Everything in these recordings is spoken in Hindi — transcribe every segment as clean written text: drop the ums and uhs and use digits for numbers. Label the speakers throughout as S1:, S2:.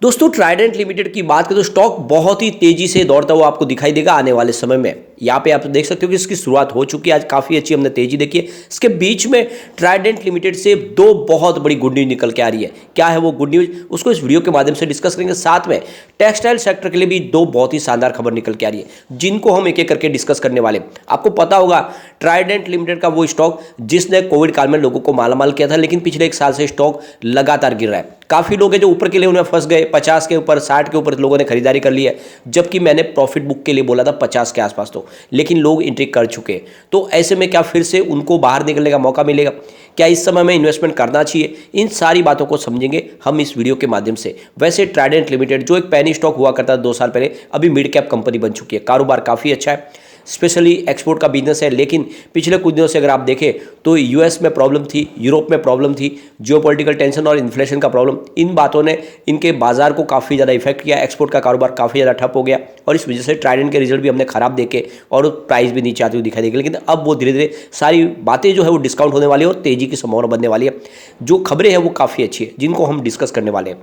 S1: दोस्तों ट्राइडेंट लिमिटेड की बात करें तो स्टॉक बहुत ही तेजी से दौड़ता हुआ आपको दिखाई देगा आने वाले समय में। यहाँ पे आप देख सकते हो कि इसकी शुरुआत हो चुकी है, आज काफ़ी अच्छी हमने तेजी देखी है। इसके बीच में ट्राइडेंट लिमिटेड से दो बहुत बड़ी गुड न्यूज़ निकल के आ रही है। क्या है वो गुड न्यूज़, उसको इस वीडियो के माध्यम से डिस्कस करेंगे। साथ में टेक्सटाइल सेक्टर के लिए भी दो बहुत ही शानदार खबर निकल के आ रही है, जिनको हम एक एक करके डिस्कस करने वाले। आपको पता होगा ट्राइडेंट लिमिटेड का वो स्टॉक जिसने कोविड काल में लोगों को मालामाल किया था, लेकिन पिछले एक साल से स्टॉक लगातार गिर रहा है। काफ़ी लोग हैं जो ऊपर के लिए उन्हें फंस गए, 50 के ऊपर 60 के ऊपर लोगों ने खरीदारी कर ली है, जबकि मैंने प्रॉफिट बुक के लिए बोला था 50 के आसपास, तो लेकिन लोग एंट्री कर चुके। तो ऐसे में क्या फिर से उनको बाहर निकलने का मौका मिलेगा? क्या इस समय में इन्वेस्टमेंट करना चाहिए? इन सारी बातों को समझेंगे हम इस वीडियो के माध्यम से। वैसे ट्राइडेंट लिमिटेड जो एक पेनी स्टॉक हुआ करता था 2 साल पहले, अभी मिड कैप कंपनी बन चुकी है। कारोबार काफ़ी अच्छा है, स्पेशली एक्सपोर्ट का बिजनेस है। लेकिन पिछले कुछ दिनों से अगर आप देखें तो यूएस में प्रॉब्लम थी, यूरोप में प्रॉब्लम थी, जियोपॉलिटिकल टेंशन और इन्फ्लेशन का प्रॉब्लम, इन बातों ने इनके बाजार को काफ़ी ज़्यादा इफेक्ट किया। एक्सपोर्ट का कारोबार काफ़ी ज़्यादा ठप हो गया और इस वजह से ट्राइडेंट के रिजल्ट भी हमने खराब देखे और प्राइस भी नीचे आती हुई दिखाई देगी। लेकिन अब वो धीरे धीरे सारी बातें जो है वो डिस्काउंट होने वाली है और तेजी की संभावना बनने वाली है। जो खबरें हैं वो काफ़ी अच्छी है, जिनको हम डिस्कस करने वाले हैं।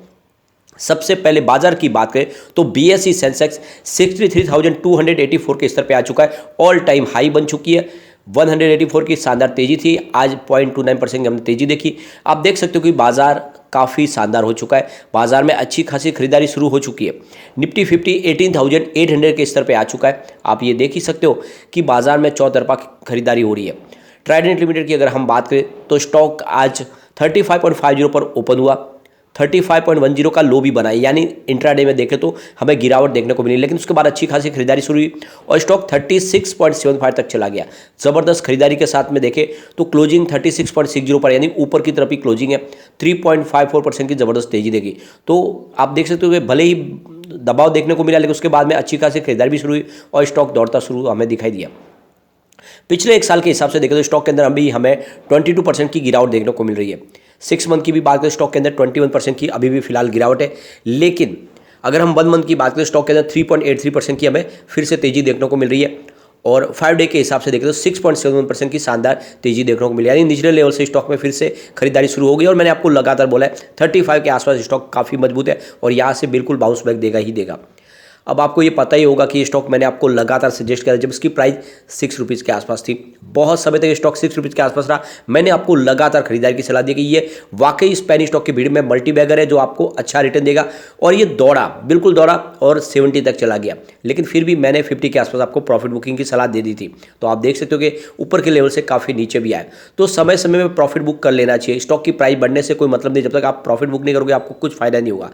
S1: सबसे पहले बाजार की बात करें तो बीएसई सेंसेक्स 63,284 के स्तर पे आ चुका है, ऑल टाइम हाई बन चुकी है। 184 की शानदार तेजी थी, आज 0.29% की हमने तेजी देखी। आप देख सकते हो कि बाजार काफ़ी शानदार हो चुका है, बाजार में अच्छी खासी खरीदारी शुरू हो चुकी है। निफ्टी 50 18,800 के स्तर पे आ चुका है। आप ये देख ही सकते हो कि बाजार में चौतरफा खरीदारी हो रही है। ट्राइडेंट लिमिटेड की अगर हम बात करें तो स्टॉक आज 35.50 पर ओपन हुआ, 35.10 का लो भी बनाई, यानी इंट्राडे में देखें तो हमें गिरावट देखने को मिली, लेकिन उसके बाद अच्छी खासी खरीदारी शुरू हुई और स्टॉक 36.75 तक चला गया। ज़बरदस्त खरीदारी के साथ में देखें तो क्लोजिंग 36.60 पर, यानी ऊपर की तरफ ही क्लोजिंग है। 3.54% की ज़बरदस्त तेजी देगी। तो आप देख सकते हो कि भले ही दबाव देखने को मिला, लेकिन उसके बाद में अच्छी खासी खरीदारी भी शुरू हुई और स्टॉक दौड़ता शुरू हमें दिखाई दिया। पिछले एक साल के हिसाब से देखें तो स्टॉक के अंदर अभी हमें 22% की गिरावट देखने को मिल रही है। 6 मंथ की भी बात करें स्टॉक के अंदर 21% की अभी भी फिलहाल गिरावट है। लेकिन अगर हम 1 मंथ की बात करें स्टॉक के अंदर 3.83% की हमें फिर से तेजी देखने को मिल रही है और 5 डे के हिसाब से देखें तो 6.71% की शानदार तेजी देखने को मिली, यानी निचले लेवल से स्टॉक में फिर से खरीदारी शुरू हो गई। और मैंने आपको लगातार बोला है 35 के आसपास स्टॉक काफ़ी मजबूत है और यहाँ से बिल्कुल बाउंस बैक देगा ही देगा। अब आपको ये पता ही होगा कि ये स्टॉक मैंने आपको लगातार सजेस्ट किया जब इसकी प्राइस 6 रुपीज़ के आसपास थी। बहुत समय तक ये स्टॉक 6 रुपीज़ के आसपास रहा। मैंने आपको लगातार खरीदारी की सलाह दी कि ये वाकई स्पेनी स्टॉक की भीड़ में मल्टी बैगर है जो आपको अच्छा रिटर्न देगा, और ये दौड़ा, बिल्कुल दौड़ा और 70 तक चला गया। लेकिन फिर भी मैंने 50 के आसपास आपको प्रॉफिट बुकिंग की सलाह दे दी थी। तो आप देख सकते हो कि ऊपर के लेवल से काफ़ी नीचे भी आए, तो समय समय में प्रॉफिट बुक कर लेना चाहिए। स्टॉक की प्राइस बढ़ने से कोई मतलब नहीं, जब तक आप प्रॉफिट बुक नहीं करोगे आपको कुछ फायदा नहीं होगा।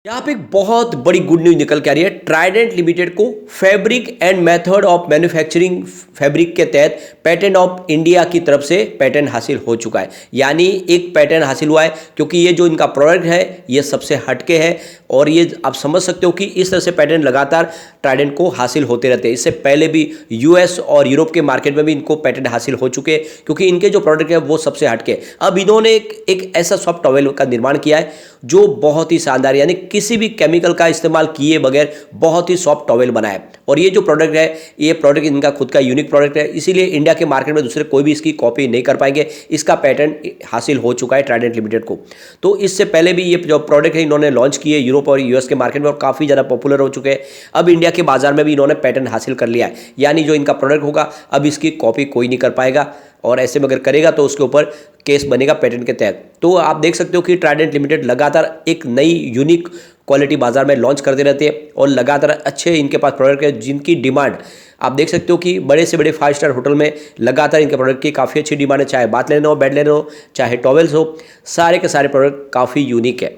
S1: यहाँ पे एक बहुत बड़ी गुड न्यूज निकल के आ रही है। ट्राइडेंट लिमिटेड को fabric and method of manufacturing fabric के तहत पेटेंट ऑफ इंडिया की तरफ से पेटेंट हासिल हो चुका है, यानी एक पेटेंट हासिल हुआ है, क्योंकि ये जो इनका प्रोडक्ट है ये सबसे हटके है और ये आप समझ सकते हो कि इस तरह से पेटेंट लगातार ट्राइडेंट को हासिल होते रहते हैं। इससे पहले भी यूएस और यूरोप के मार्केट में भी इनको पेटेंट हासिल हो चुके हैं, क्योंकि इनके जो प्रोडक्ट है वो सबसे हटके। अब इन्होंने एक ऐसा सॉफ्ट टॉवेल का निर्माण किया है जो बहुत ही शानदार, यानी किसी भी केमिकल का इस्तेमाल किए बगैर बहुत ही सॉफ्ट टॉवेल बना है। और ये जो प्रोडक्ट है ये प्रोडक्ट इनका खुद का यूनिक प्रोडक्ट है, इसीलिए इंडिया के मार्केट में दूसरे कोई भी इसकी कॉपी नहीं कर पाएंगे। इसका पेटेंट हासिल हो चुका है ट्राइडेंट लिमिटेड को। तो इससे पहले भी ये जो प्रोडक्ट है इन्होंने लॉन्च किए यूरोप और यूएस के मार्केट में और काफ़ी ज़्यादा पॉपुलर हो चुके हैं। अब इंडिया के बाजार में भी इन्होंने पेटेंट हासिल कर लिया है, यानी जो इनका प्रोडक्ट होगा अब इसकी कॉपी कोई नहीं कर पाएगा, और ऐसे में अगर करेगा तो उसके ऊपर केस बनेगा पेटेंट के तहत। तो आप देख सकते हो कि ट्राइडेंट लिमिटेड लगातार एक नई यूनिक क्वालिटी बाजार में लॉन्च करते रहते हैं और लगातार अच्छे इनके पास प्रोडक्ट है जिनकी डिमांड आप देख सकते हो कि बड़े से बड़े 5 स्टार होटल में लगातार इनके प्रोडक्ट की काफ़ी अच्छी डिमांड है। चाहे बाथ लेना हो, बेड लेना हो, चाहे टॉवेल्स हो, सारे के सारे प्रोडक्ट काफ़ी यूनिक है।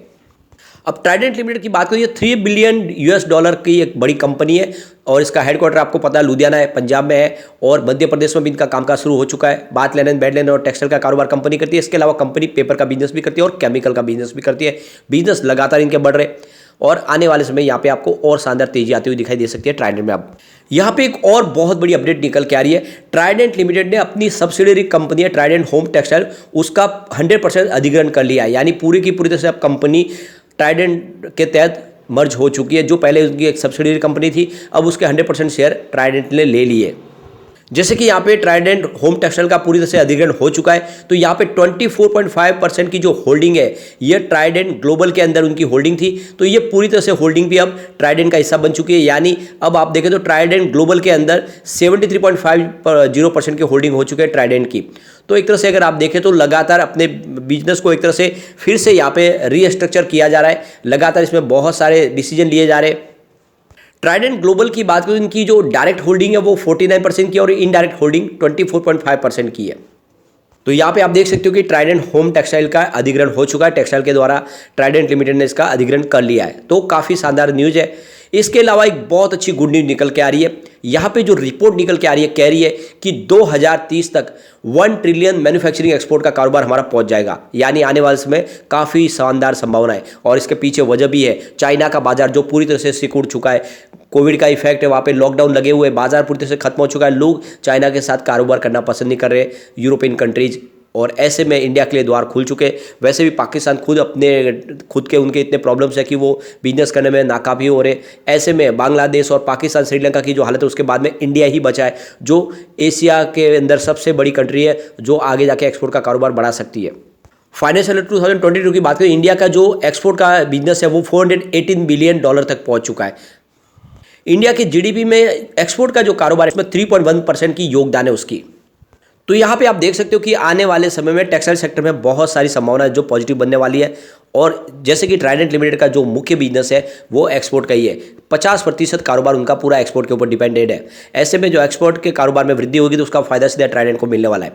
S1: अब ट्राइडेंट लिमिटेड की बात करें, $3 बिलियन की एक बड़ी कंपनी है और इसका हेडक्वार्टर आपको पता है लुधियाना है, पंजाब में है, और मध्य प्रदेश में भी इनका कामकाज शुरू हो चुका है। बाथ लेन, बेड लेन और टेक्सटाइल का कारोबार कंपनी करती है। इसके अलावा कंपनी पेपर का बिजनेस भी करती है और केमिकल का बिजनेस भी करती है। बिजनेस लगातार इनके बढ़ रहे और आने वाले समय यहाँ पे आपको और शानदार तेजी आती हुई दिखाई दे सकती है ट्राइडेंट में। अब यहाँ पे एक और बहुत बड़ी अपडेट निकल के आ रही है। ट्राइडेंट लिमिटेड ने अपनी सब्सिडियरी कंपनी है ट्राइडेंट होम टेक्सटाइल, उसका 100% अधिग्रहण कर लिया है, यानी पूरी की पूरी तरह से अब कंपनी ट्राइडेंट के तहत मर्ज हो चुकी है। जो पहले उसकी एक सब्सिडियरी कंपनी थी अब उसके 100% शेयर ट्राइडेंट ने ले लिए। जैसे कि यहाँ पे ट्राइडेंट होम टेक्सटाइल का पूरी तरह से अधिग्रहण हो चुका है, तो यहाँ पे 24.5% की जो होल्डिंग है ये ट्राइडेंट ग्लोबल के अंदर उनकी होल्डिंग थी, तो ये पूरी तरह से होल्डिंग भी अब ट्राइडेंट का हिस्सा बन चुकी है। यानी अब आप देखें तो ट्राइडेंट ग्लोबल के अंदर 73.50% की होल्डिंग हो चुकी है ट्राइडेंट की। तो एक तरह से अगर आप देखें तो लगातार अपने बिजनेस को एक तरह से फिर से यहाँ पे रीस्ट्रक्चर किया जा रहा है, लगातार इसमें बहुत सारे डिसीजन लिए जा रहे हैं। ट्राइडेंट ग्लोबल की बात करें, इनकी जो डायरेक्ट होल्डिंग है वो 49% की है और इनडायरेक्ट होल्डिंग 24.5% की है। तो यहाँ पे आप देख सकते हो कि ट्राइडेंट होम टेक्सटाइल का अधिग्रहण हो चुका है, टेक्सटाइल के द्वारा ट्राइडेंट लिमिटेड ने इसका अधिग्रहण कर लिया है, तो काफ़ी शानदार न्यूज़ है। इसके अलावा एक बहुत अच्छी गुड न्यूज़ निकल के आ रही है, यहाँ पे जो रिपोर्ट निकल के आ रही है कह रही है कि 2030 तक 1 ट्रिलियन मैन्युफैक्चरिंग एक्सपोर्ट का कारोबार हमारा पहुंच जाएगा। यानी आने वाले समय काफ़ी शानदार संभावना है और इसके पीछे वजह भी है चाइना का बाजार जो पूरी तरह से सिकुड़ चुका है। कोविड का इफेक्ट है, वहाँ पे लॉकडाउन लगे हुए, बाजार पूरी तरह से खत्म हो चुका है, लोग चाइना के साथ कारोबार करना पसंद नहीं कर रहे यूरोपियन कंट्रीज, और ऐसे में इंडिया के लिए द्वार खुल चुके। वैसे भी पाकिस्तान खुद के उनके इतने प्रॉब्लम्स है कि वो बिजनेस करने में नाकाम ही हो रहे। ऐसे में बांग्लादेश और पाकिस्तान श्रीलंका की जो हालत है उसके बाद में इंडिया ही बचा है जो एशिया के अंदर सबसे बड़ी कंट्री है जो आगे जाके एक्सपोर्ट का कारोबार बढ़ा सकती है। फाइनेंशियल 2022 की बात करें, इंडिया का जो एक्सपोर्ट का बिजनेस है वो $418 बिलियन तक पहुंच चुका है। इंडिया की जीडीपी में एक्सपोर्ट का जो कारोबार है इसमें 3.1% की योगदान है उसकी। तो यहाँ पे आप देख सकते हो कि आने वाले समय में टेक्सटाइल सेक्टर में बहुत सारी संभावना है जो पॉजिटिव बनने वाली है। और जैसे कि ट्राइडेंट लिमिटेड का जो मुख्य बिजनेस है वो एक्सपोर्ट का ही है, 50% कारोबार उनका पूरा एक्सपोर्ट के ऊपर डिपेंडेड है। ऐसे में जो एक्सपोर्ट के कारोबार में वृद्धि होगी तो उसका फायदा सीधा ट्राइडेंट को मिलने वाला है।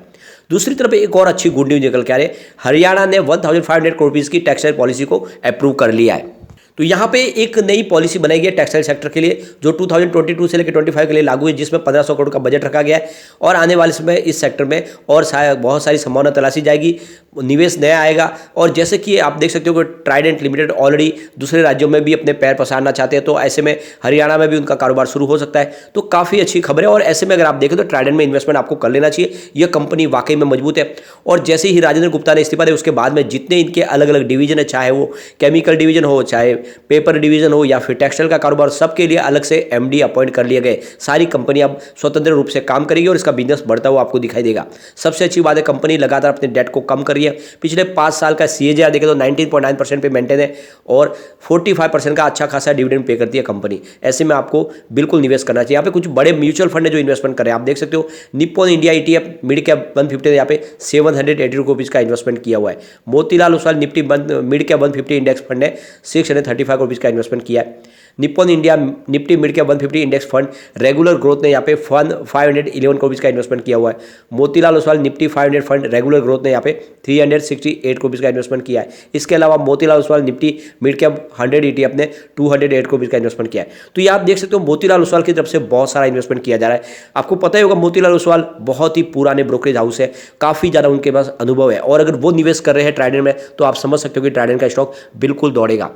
S1: दूसरी तरफ एक और अच्छी गुड न्यूज निकल के आ रही है, हरियाणा ने 1500 करोड़ रुपीज़ की टेक्सटाइल पॉलिसी को अप्रूव कर लिया है। तो यहाँ पे एक नई पॉलिसी बनाई गई है टेक्सटाइल सेक्टर के लिए जो 2022 से लेकर 25 के लिए लागू है, जिसमें 1500 करोड़ का बजट रखा गया है। और आने वाले समय इस सेक्टर में और बहुत सारी संभावना तलाशी जाएगी, निवेश नया आएगा। और जैसे कि आप देख सकते हो कि ट्राइडेंट लिमिटेड ऑलरेडी दूसरे राज्यों में भी अपने पैर पसारना चाहते हैं, तो ऐसे में हरियाणा में भी उनका कारोबार शुरू हो सकता है। तो काफ़ी अच्छी खबर है। और ऐसे में अगर आप देखें तो ट्राइडेंट में इन्वेस्टमेंट आपको कर लेना चाहिए, यह कंपनी वाकई में मजबूत है। और जैसे ही राजेंद्र गुप्ता ने इस्तीफा दिया उसके बाद में जितने इनके अलग अलग डिवीजन है, चाहे वो केमिकल डिवीजन हो, चाहे पेपर डिवीजन हो या फिर टेक्सटाइल का कारोबार, सबके लिए अलग से एमडी अपॉइंट कर लिए गए। सारी कंपनी अब स्वतंत्र रूप से काम करेगी और इसका बिजनेस बढ़ता हुआ आपको दिखाई देगा। सबसे अच्छी बात है कंपनी लगातार अपने डेट को कम कर रही है। पिछले 5 साल का CAGR देखें तो 19.9% पे मेंटेन है और 45% का अच्छा खासा डिविडेंड पे करती है कंपनी। ऐसे में आपको बिल्कुल निवेश करना चाहिए। यहाँ पे कुछ बड़े म्यूचुअल फंड है जो इन्वेस्टमेंट कर रहे हैं, आप देख सकते हो Nippon India ETF mid cap 150 यहाँ पे 780 रुपीज़ का इन्वेस्टमेंट किया हुआ है। Motilal Oswal Nifty mid cap 150 index fund है 635 रुपीज़ का इन्वेस्टमेंट किया है। Nippon India Nifty mid cap 150 index fund regular growth ने यहाँ पे 511 करोड़ का इन्वेस्टमेंट किया हुआ है। Motilal Oswal Nifty 500 fund regular growth ने यहाँ पे 368 करोड़ का इन्वेस्टमेंट किया है। इसके अलावा Motilal Oswal Nifty mid cap 100 ETF ने 208 करोड़ का इन्वेस्टमेंट किया है। तो ये आप देख सकते हो मोतीलाल ओसवाल की तरफ से बहुत सारा इन्वेस्टमेंट किया जा रहा है। आपको पता ही होगा मोतीलाल ओसवाल बहुत ही पुराने ब्रोकरेज हाउस है, काफ़ी ज़्यादा उनके पास अनुभव है और अगर वो निवेश कर रहे हैं ट्राइडेंट में तो आप समझ सकते हो कि ट्राइडेंट का स्टॉक बिल्कुल दौड़ेगा।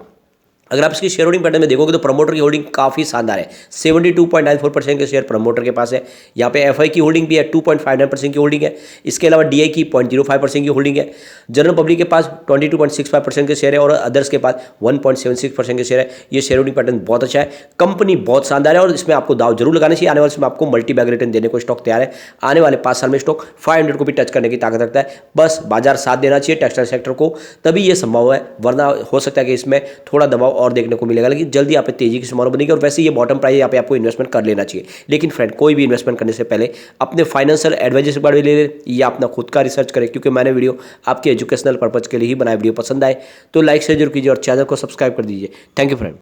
S1: अगर आप इसकी शेयर होल्डिंग पैटर्न में देखोगे तो प्रमोटर की होल्डिंग काफ़ी शानदार है, 72.94% के शेयर प्रमोटर के पास है। यहाँ पे FI की होल्डिंग भी है, 2.59% की होल्डिंग है। इसके अलावा DI की 0.05% की होल्डिंग है। जनरल पब्लिक के पास 22.65% के शेयर है और अदर्स के पास 1.76% के शेयर है। ये शेयर होल्डिंग पैटर्न बहुत अच्छा है, कंपनी बहुत शानदार है और इसमें आपको दाव जरूर लगाना चाहिए। आने वाले समय आपको मल्टी बैग रिटर्न देने को स्टॉक तैयार है। आने वाले 5 साल में स्टॉक 500 को भी टच करने की ताकत रखता है। बस बाजार साथ देना चाहिए टेक्सटाइल सेक्टर को, तभी ये संभव है, वरना हो सकता है कि इसमें थोड़ा दबाव और देखने को मिलेगा, लेकिन जल्दी यहाँ पे तेजी की संभावना बनेगी। और वैसे ये बॉटम प्राइस यहाँ पे आपको इन्वेस्टमेंट कर लेना चाहिए। लेकिन फ्रेंड कोई भी इन्वेस्टमेंट करने से पहले अपने फाइनेंशियल एडवाइजर से बारे ले ले या अपना खुद का रिसर्च करें, क्योंकि मैंने वीडियो आपके एजुकेशनल पर्पज के लिए ही बनाया। वीडियो पसंद आए तो लाइक शेयर जरूर कीजिए और चैनल को सब्सक्राइब कर दीजिए। Thank you friend.